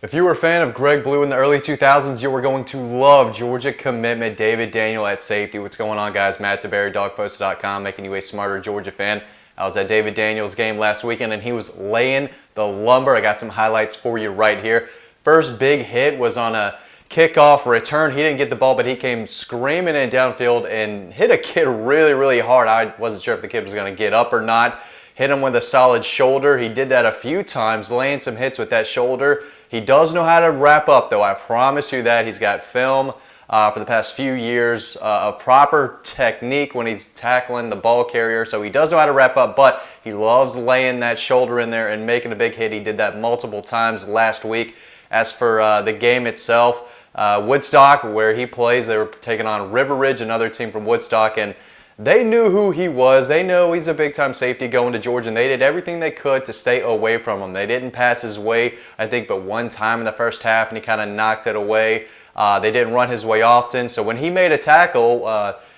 If you were a fan of Greg Blue in the early 2000s, you were going to love Georgia commitment David Daniel at safety. What's going on, guys? Matt DeBerry, DawgPost.com, making you a smarter Georgia fan. I was at David Daniel's game last weekend, and he was laying the lumber. I got some highlights for you right here. First big hit was on a kickoff return. He didn't get the ball, but he came screaming in downfield and hit a kid really, really hard. I wasn't sure if the kid was going to get up or not. Hit him with a solid shoulder. He did that a few times, laying some hits with that shoulder. He does know how to wrap up, though. I promise you that. He's got film for the past few years, a proper technique when he's tackling the ball carrier. So he does know how to wrap up, but he loves laying that shoulder in there and making a big hit. He did that multiple times last week. As for the game itself, Woodstock, where he plays, they were taking on River Ridge, another team from Woodstock, and they knew who he was. They know he's a big-time safety going to Georgia, and they did everything they could to stay away from him. They didn't pass his way, I think, but one time in the first half, and he kind of knocked it away. They didn't run his way often, so when he made a tackle,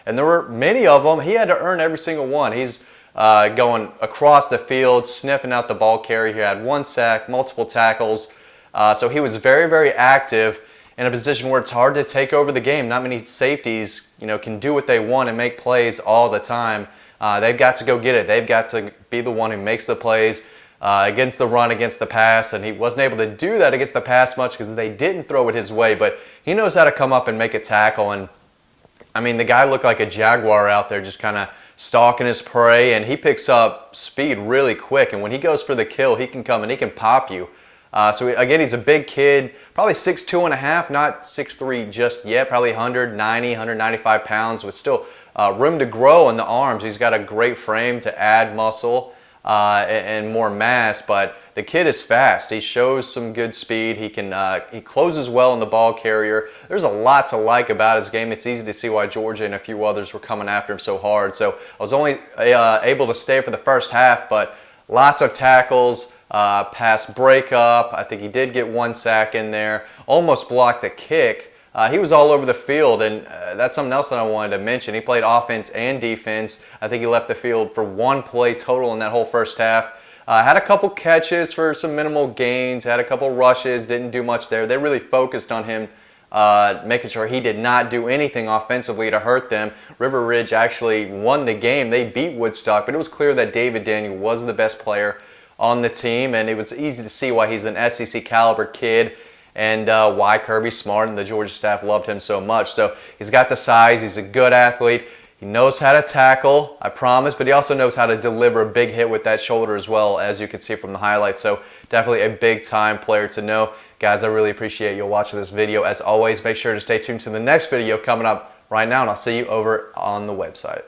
and there were many of them, he had to earn every single one. He's going across the field, sniffing out the ball carrier. He had one sack, multiple tackles, so he was very, very active in a position where it's hard to take over the game. Not many safeties, can do what they want and make plays all the time. They've got to go get it. They've got to be the one who makes the plays against the run, against the pass, and he wasn't able to do that against the pass much because they didn't throw it his way, but he knows how to come up and make a tackle, and I mean, the guy looked like a jaguar out there just kind of stalking his prey, and he picks up speed really quick, and when he goes for the kill, he can come and he can pop you. So again, he's a big kid, probably 6'2 and a half, not 6'3 just yet, probably 190, 195 pounds with still room to grow in the arms. He's got a great frame to add muscle and more mass, but the kid is fast. He shows some good speed. He closes well in the ball carrier. There's a lot to like about his game. It's easy to see why Georgia and a few others were coming after him so hard. So I was only able to stay for the first half, but lots of tackles, pass breakup. I think he did get one sack in there. Almost blocked a kick. He was all over the field, and that's something else that I wanted to mention. He played offense and defense. I think he left the field for one play total in that whole first half. Had a couple catches for some minimal gains, had a couple rushes, didn't do much there. They really focused on him, making sure he did not do anything offensively to hurt them. River Ridge actually won the game. They beat Woodstock, but it was clear that David Daniel was the best player on the team, and it was easy to see why he's an SEC caliber kid and why Kirby Smart and the Georgia staff loved him so much. So he's got the size, he's a good athlete, he knows how to tackle, I promise, but he also knows how to deliver a big hit with that shoulder as well, as you can see from the highlights. So definitely a big time player to know. Guys, I really appreciate you watching this video. As always, make sure to stay tuned to the next video coming up right now, and I'll see you over on the website.